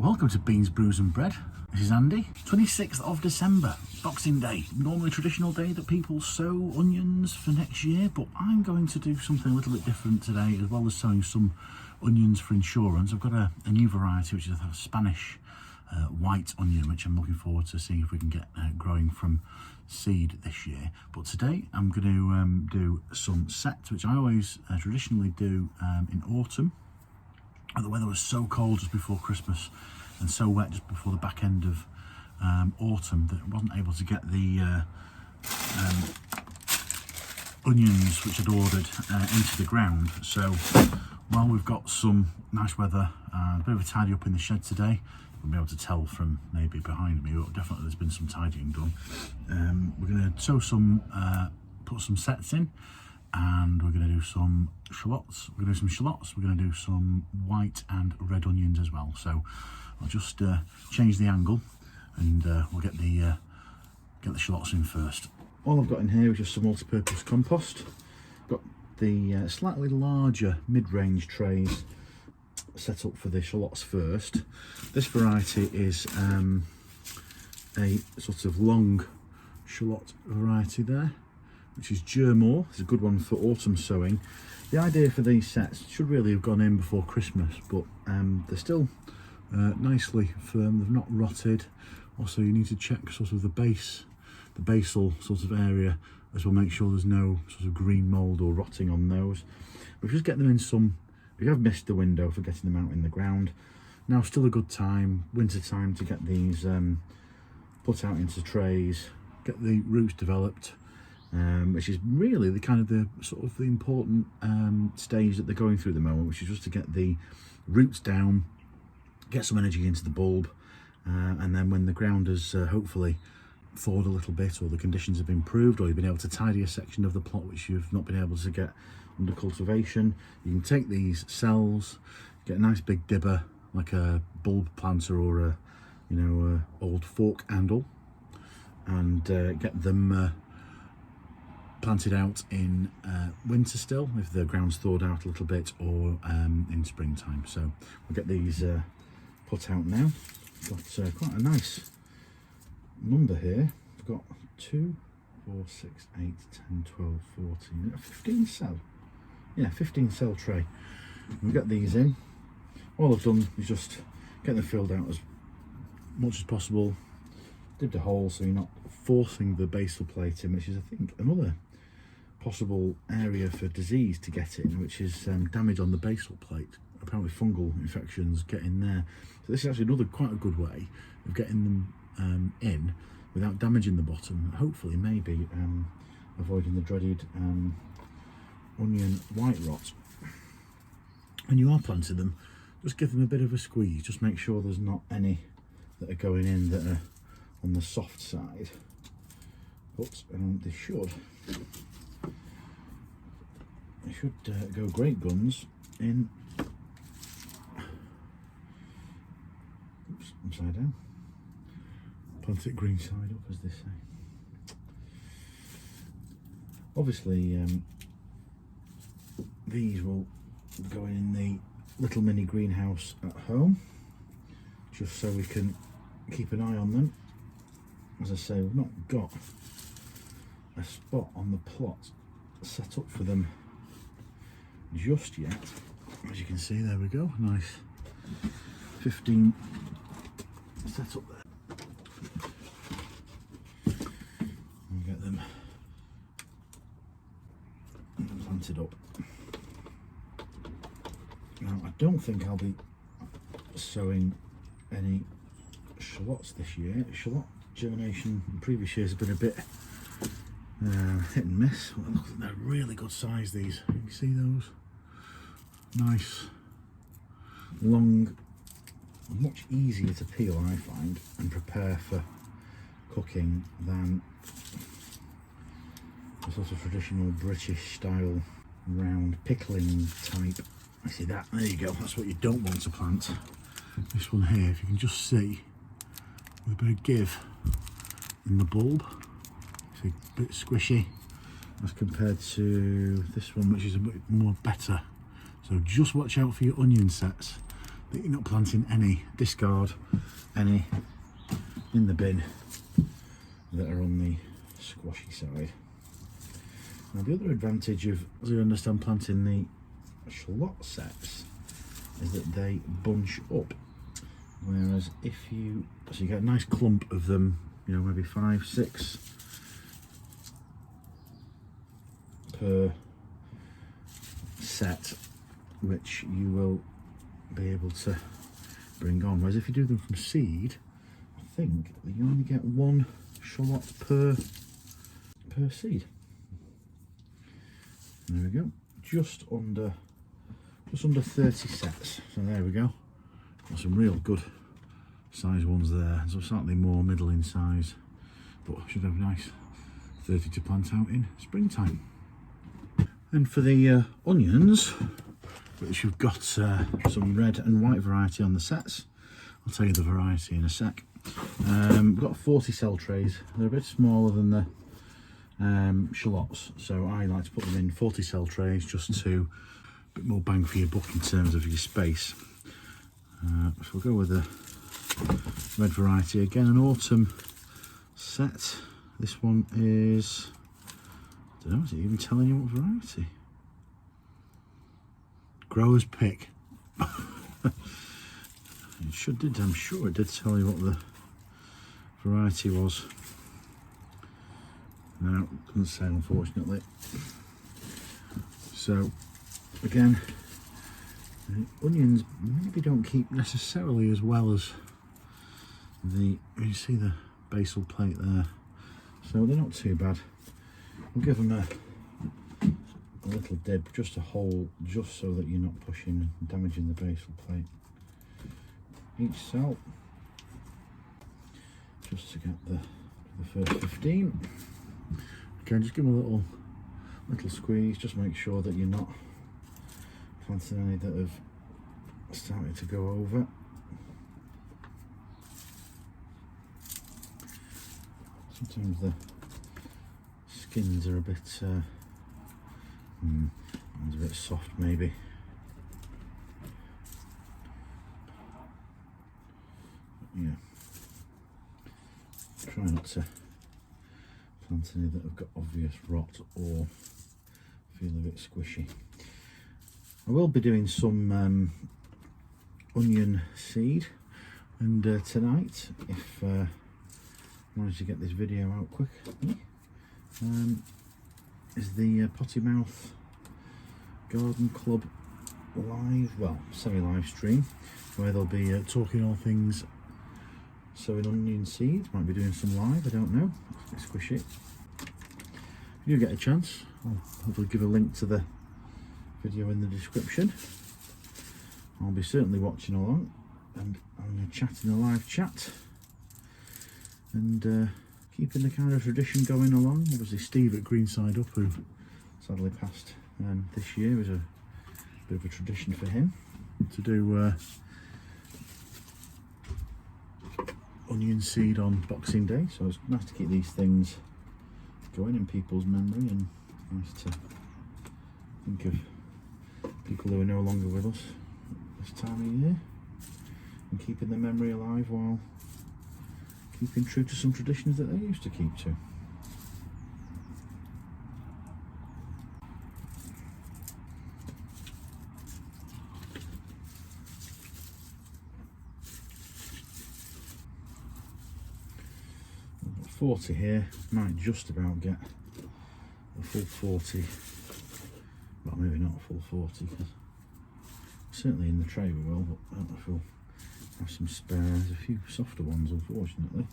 Well, welcome to Beans, Brews and Bread. This is Andy. 26th of December, Boxing Day. Normally a traditional day that people sow onions for next year, but I'm going to do something a little bit different today, as well as sowing some onions for insurance. I've got a new variety, which is a Spanish white onion, which I'm looking forward to seeing if we can get growing from seed this year. But today I'm going to do some sets, which I always traditionally do in autumn. The weather was so cold just before Christmas and so wet just before the back end of autumn that I wasn't able to get the onions which I'd ordered into the ground. So while we've got some nice weather, a bit of a tidy up in the shed today. We'll be able to tell from maybe behind me, but definitely there's been some tidying done. We're going to sow some, put some sets in, and we're going to do some shallots. We're going to do some shallots. We're going to do some white and red onions as well. So I'll just change the angle, and we'll get the shallots in first. All I've got in here is just some multi-purpose compost. Got the slightly larger mid-range trays set up for the shallots first. This variety is a sort of long shallot variety there, which is Germore. It's a good one for autumn sowing. The idea for these sets should really have gone in before Christmas, but they're still nicely firm. They've not rotted. Also, you need to check sort of the basal sort of area, as well. Make sure there's no sort of green mold or rotting on those. We just get them in some. We have missed the window for getting them out in the ground. Now still a good time, winter time, to get these put out into trays, get the roots developed, which is really the kind of the sort of the important stage that they're going through at the moment, which is just to get the roots down, get some energy into the bulb, and then when the ground has hopefully thawed a little bit, or the conditions have improved, or you've been able to tidy a section of the plot which you've not been able to get under cultivation, you can take these cells, get a nice big dibber like a bulb planter or a old fork handle, and get them planted out in winter still, if the ground's thawed out a little bit, or in springtime. So we'll get these put out now. Got quite a nice number here. We've got 2, 4, 6, 8, 10, 12, 14, 15 cell. Yeah, 15 cell tray. We'll get these in. All I've done is just get them filled out as much as possible. Dipped a hole so you're not forcing the basal plate in, which is, I think, another possible area for disease to get in, which is damage on the basal plate. Apparently fungal infections get in there. So this is actually another quite a good way of getting them in without damaging the bottom. Hopefully, maybe avoiding the dreaded onion white rot. When you are planting them, just give them a bit of a squeeze. Just make sure there's not any that are going in that are on the soft side. But they should go great guns in. Oops, upside down. Plant it green side up, as they say. Obviously, these will go in the little mini greenhouse at home, just so we can keep an eye on them. As I say, we've not got a spot on the plot set up for them just yet. As you can see, there we go, nice 15 set up there. We'll get them planted up. Now, I don't think I'll be sowing any shallots this year. Shallot germination in previous years has been a bit hit and miss. Look, they're really good size, these. You can see those. Nice, long, much easier to peel, I find, and prepare for cooking than a sort of traditional British style round pickling type. I see that, there you go, that's what you don't want to plant. This one here, if you can just see, with a bit of give in the bulb, it's a bit squishy as compared to this one, which is a bit more better. So just watch out for your onion sets. that you're not planting any, discard any in the bin that are on the squashy side. Now the other advantage of, as you understand, planting the shallot sets is that they bunch up, whereas if you, so you get a nice clump of them, you know, maybe 5, 6 per set, which you will be able to bring on, whereas if you do them from seed, I think that you only get 1 shallot per seed. There we go, just under 30 sets. So there we go. Got some real good size ones there. So slightly more middling size, but should have a nice 30 to plant out in springtime. And for the onions, which you've got some red and white variety on the sets. I'll tell you the variety in a sec. We've got 40 cell trays. They're a bit smaller than the shallots, so I like to put them in 40 cell trays just to a bit more bang for your buck in terms of your space. So we'll go with the red variety again, an autumn set. This one is, I don't know, is it even telling you what variety? Grower's pick. It should did, I'm sure it did tell you what the variety was. No, it doesn't say, unfortunately. So again, the onions maybe don't keep necessarily as well as the, you see the basal plate there, so they're not too bad. We'll give them a little dib, just a hole, just so that you're not pushing and damaging the basal plate. Each cell, just to get the first 15. Okay, just give them a little squeeze, just make sure that you're not planting any that have started to go over. Sometimes the skins are a bit soft maybe. Yeah, try not to plant any that have got obvious rot or feel a bit squishy. I will be doing some onion seed, and tonight, if I manage to get this video out quickly, is the Potty Mouth Garden Club live, well, semi-live stream, where they'll be talking all things sowing onion seeds. Might be doing some live, I don't know. Let's squish it. If you get a chance, I'll hopefully give a link to the video in the description. I'll be certainly watching along and having a chat in the live chat, and keeping the kind of tradition going along. Obviously Steve at Greenside Up, who sadly passed this year, was a bit of a tradition for him to do onion seed on Boxing Day, so it's nice to keep these things going in people's memory, and nice to think of people who are no longer with us this time of year, and keeping their memory alive while keeping true to some traditions that they used to keep to. I've got 40 here, might just about get a full 40, well maybe not a full 40, because certainly in the tray we will, but I don't know if we'll have some spare. There's a few softer ones, unfortunately.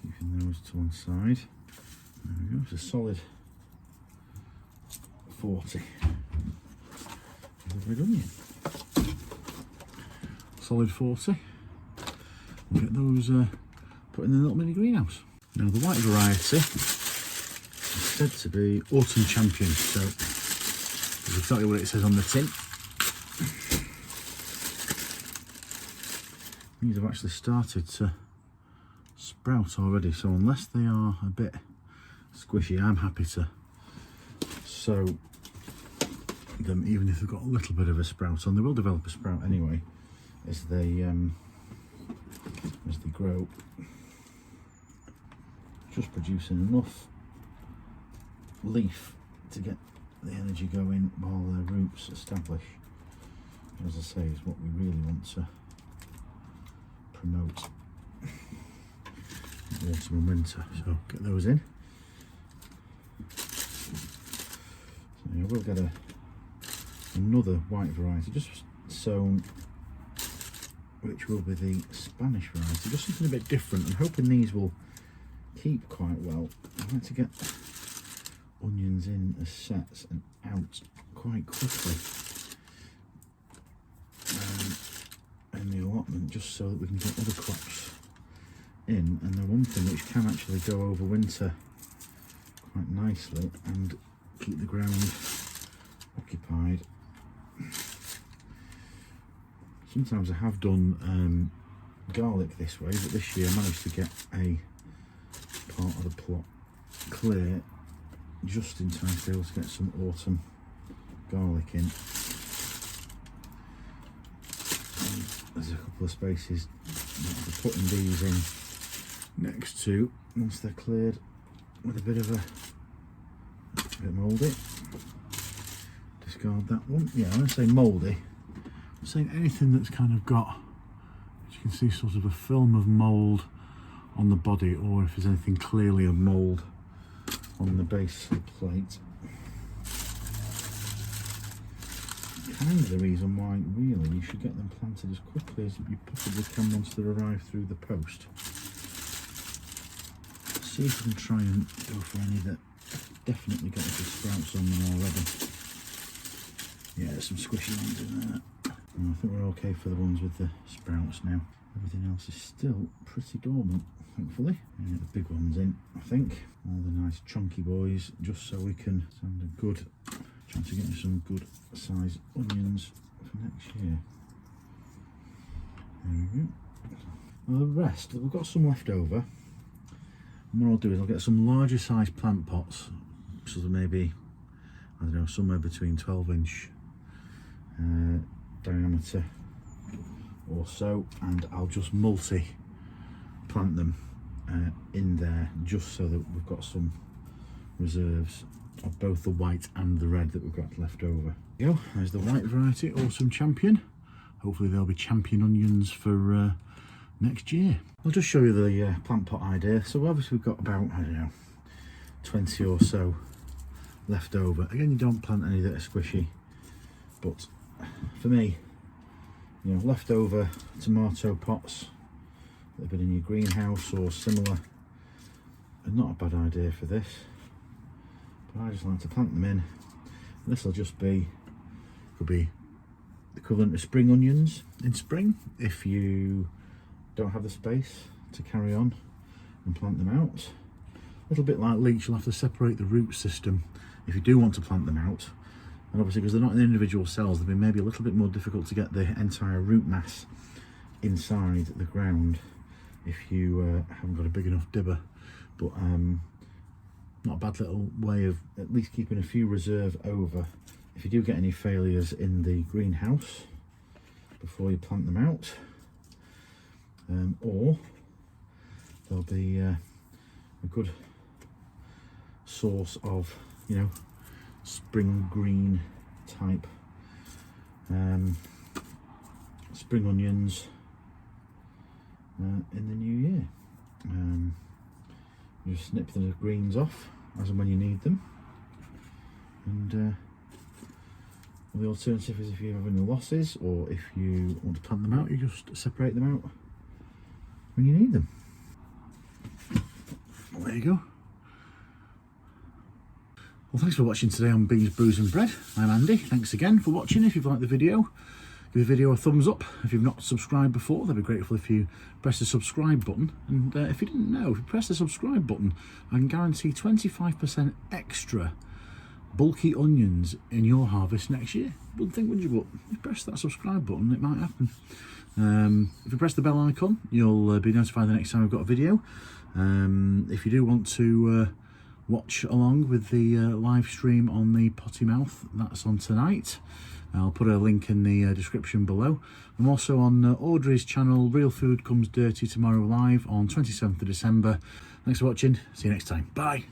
Keeping those to one side. There we go, it's a solid 40 of the red onion. Solid 40. We'll get those put in the little mini greenhouse. Now the white variety is said to be Autumn Champion, so that's exactly what it says on the tin. These have actually started to sprout already, so unless they are a bit squishy, I'm happy to sow them, even if they've got a little bit of a sprout on. They will develop a sprout anyway as they grow, just producing enough leaf to get the energy going while their roots establish. As I say, is what we really want to promote in autumn and winter. So get those in. So I will get another white variety just sown, which will be the Spanish variety, just something a bit different. I'm hoping these will keep quite well. I like to get onions in as sets and out quite quickly in the allotment, just so that we can get other crops in. And the one thing which can actually go over winter quite nicely and keep the ground occupied. Sometimes I have done garlic this way, but this year I managed to get a part of the plot clear just in time to be able to get some autumn garlic in. And there's a couple of spaces for putting these in next to, once they're cleared, with a bit mouldy. Discard that one. Yeah, when I say mouldy, I'm saying anything that's kind of got, as you can see, sort of a film of mould on the body, or if there's anything clearly of mould on the base of the plate. Kind of the reason why really you should get them planted as quickly as you possibly can once they arrive through the post. See if we can try and go for any that definitely got the sprouts on them already. Yeah, there's some squishy ones in there. And I think we're okay for the ones with the sprouts now. Everything else is still pretty dormant, thankfully. Get the big ones in, I think. All the nice chunky boys, just so we can send a good chance of getting some good size onions for next year. There we go. Now the rest, we've got some left over. And what I'll do is I'll get some larger size plant pots, sort of maybe, I don't know, somewhere between 12-inch diameter or so, and I'll just multi-plant them in there, just so that we've got some reserves of both the white and the red that we've got left over. There you go, there's the white variety, Awesome Champion. Hopefully they'll be champion onions for next year. I'll just show you the plant pot idea. So obviously we've got about, I don't know, 20 or so left over. Again, you don't plant any that are squishy, but for me, you know, leftover tomato pots that have been in your greenhouse or similar are not a bad idea for this. But I just like to plant them in. This will just be, could be the equivalent of spring onions in spring if you don't have the space to carry on and plant them out. A little bit like leeks, you'll have to separate the root system if you do want to plant them out. And obviously, because they're not in individual cells, they'll be maybe a little bit more difficult to get the entire root mass inside the ground if you haven't got a big enough dibber. But not a bad little way of at least keeping a few reserve over if you do get any failures in the greenhouse before you plant them out. Or there'll be a good source of, you know, spring green type spring onions in the new year. You just snip the greens off as and when you need them, and the alternative is if you have any losses or if you want to plant them out, you just separate them out when you need them. Well, there you go. Well, thanks for watching today on Beans, Brews and Bread. I'm Andy. Thanks again for watching. If you've liked the video, give the video a thumbs up. If you've not subscribed before, that'd be grateful if you press the subscribe button. And if you didn't know, if you press the subscribe button, I can guarantee 25% extra bulky onions in your harvest next year. Wouldn't think, would you? But if you press that subscribe button, it might happen. If you press the bell icon, you'll be notified the next time I've got a video. If you do want to watch along with the live stream on the potty mouth. That's on tonight. I'll put a link in the description below. I'm also on Audrey's channel, Real Food Comes Dirty, tomorrow live on 27th of December. Thanks for watching. See you next time. Bye.